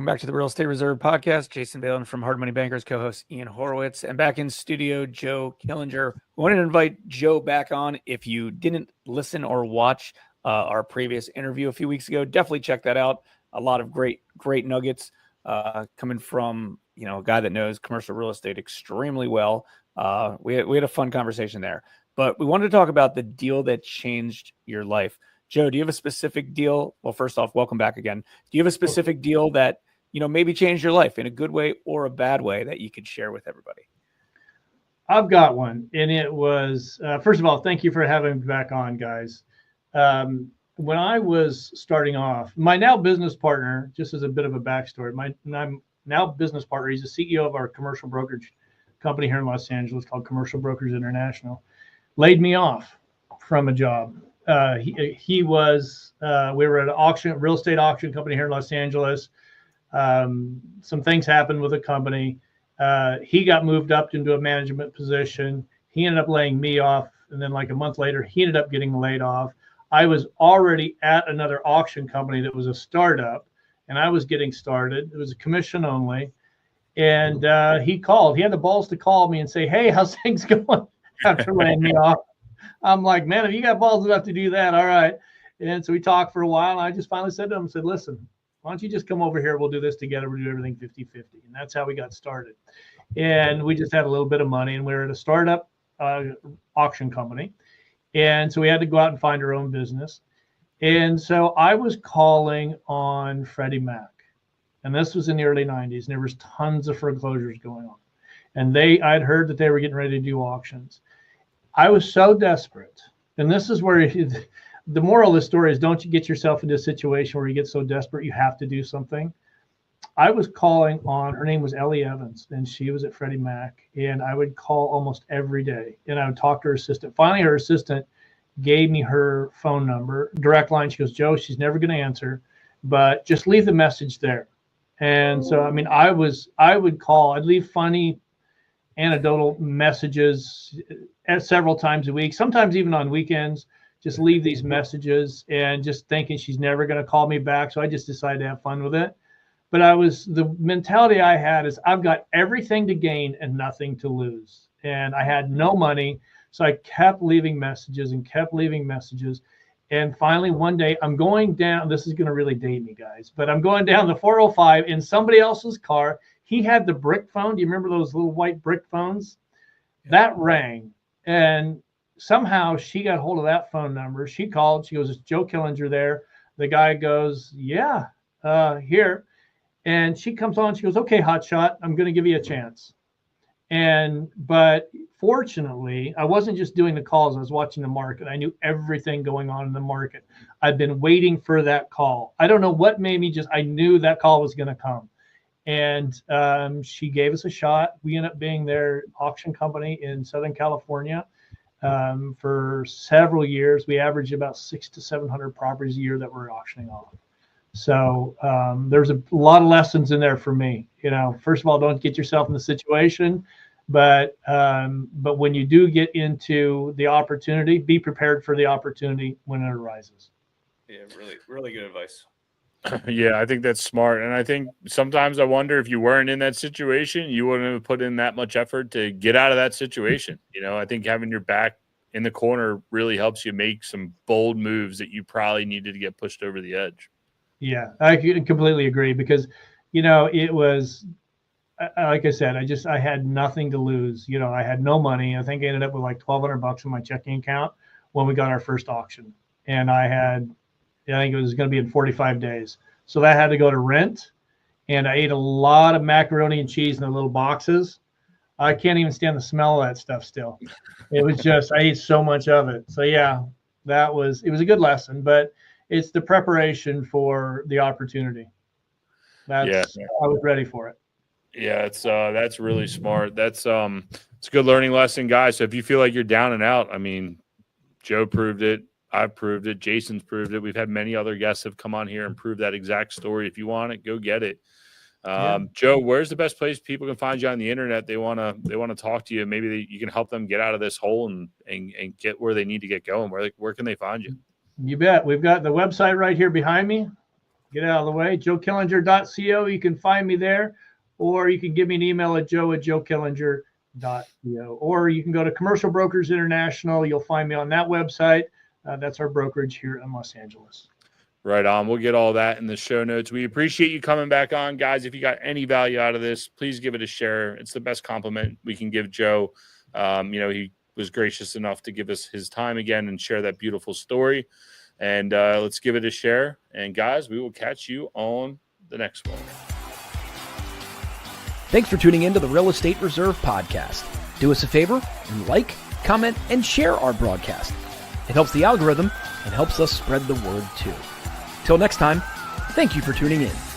Welcome back to the Real Estate Reserve podcast. Jason Balin from Hard Money Bankers, co-host Ian Horowitz, and back in studio, Joe Killinger. We wanted to invite Joe back on. If you didn't listen or watch our previous interview a few weeks ago, definitely check that out. A lot of great nuggets coming from a guy that knows commercial real estate extremely well. We had a fun conversation there, but we wanted to talk about the deal that changed your life. Joe, do you have a specific deal? Well, first off, welcome back again. Do you have a specific deal that, maybe changed your life in a good way or a bad way that you could share with everybody? I've got one. And it was, first of all, thank you for having me back on, guys. When I was starting off, my now business partner, just as a bit of a backstory, my now business partner, he's the CEO of our commercial brokerage company here in Los Angeles called Commercial Brokers International, laid me off from a job. We were at an auction, real estate auction company here in Los Angeles. Some things happened with the company. He got moved up into a management position. He ended up laying me off. And then like a month later, he ended up getting laid off. I was already at another auction company that was a startup, and I was getting started. It was a commission only. And he had the balls to call me and say, "Hey, how's things going?" after laying me off. I'm like, "Man, if you got balls enough to do that, all right." And so we talked for a while. And I just finally said to him, "Listen, why don't you just come over here? We'll do this together. We'll do everything 50-50. And that's how we got started. And we just had a little bit of money, and we were at a startup auction company. And so we had to go out and find our own business. And so I was calling on Freddie Mac. And this was in the early 90s. And there was tons of foreclosures going on. And I'd heard that they were getting ready to do auctions. I was so desperate. And this is where the moral of the story is, don't you get yourself into a situation where you get so desperate you have to do something. I was calling on, her name was Ellie Evans, and she was at Freddie Mac. And I would call almost every day. And I would talk to her assistant. Finally, her assistant gave me her phone number, direct line. She goes, "Joe, she's never going to answer, but just leave the message there." And so, I would call, I'd leave funny anecdotal messages several times a week, sometimes even on weekends, just leave these messages and just thinking she's never going to call me back. So I just decided to have fun with it. But the mentality I had is I've got everything to gain and nothing to lose. And I had no money. So I kept leaving messages and kept leaving messages. And finally, one day I'm going down, this is going to really date me, guys, but I'm going down the 405 in somebody else's car. He had the brick phone. Do you remember those little white brick phones? That rang. And somehow she got hold of that phone number. She called. She goes, "Is Joe Killinger there?" The guy goes, "Yeah, here." And she comes on. She goes, "Okay, hotshot, I'm going to give you a chance." But fortunately, I wasn't just doing the calls. I was watching the market. I knew everything going on in the market. I'd been waiting for that call. I don't know what made me I knew that call was going to come. And she gave us a shot. We ended up being their auction company in Southern California for several years. We averaged about 600 to 700 properties a year that we're auctioning off. So there's a lot of lessons in there for me. First of all, don't get yourself in the situation, but when you do get into the opportunity, be prepared for the opportunity when it arises. Yeah, really, really good advice. Yeah, I think that's smart. And I think sometimes I wonder if you weren't in that situation, you wouldn't have put in that much effort to get out of that situation. I think having your back in the corner really helps you make some bold moves that you probably needed to get pushed over the edge. Yeah, I completely agree because, it was, like I said, I had nothing to lose. I had no money. I think I ended up with like $1,200 in my checking account when we got our first auction. And I think it was going to be in 45 days. So that had to go to rent. And I ate a lot of macaroni and cheese in the little boxes. I can't even stand the smell of that stuff still. It was I ate so much of it. So yeah, it was a good lesson, but it's the preparation for the opportunity. I was ready for it. Yeah, that's really smart. It's a good learning lesson, guys. So if you feel like you're down and out, Joe proved it. I've proved it. Jason's proved it. We've had many other guests have come on here and proved that exact story. If you want it, go get it. Joe, where's the best place people can find you on the internet? They want to talk to you. Maybe you can help them get out of this hole and get where they need to get going. Where can they find you? You bet. We've got the website right here behind me, get out of the way. JoeKillinger.co. You can find me there, or you can give me an email at joe@joekillinger.co, or you can go to Commercial Brokers International. You'll find me on that website. That's our brokerage here in Los Angeles. Right on. We'll get all that in the show notes. We appreciate you coming back on, guys. If you got any value out of this, please give it a share. It's the best compliment we can give Joe. He was gracious enough to give us his time again and share that beautiful story. And let's give it a share. And guys, we will catch you on the next one. Thanks for tuning in to the Real Estate Reserve podcast. Do us a favor and like, comment, and share our broadcast. It helps the algorithm and helps us spread the word too. Till next time, thank you for tuning in.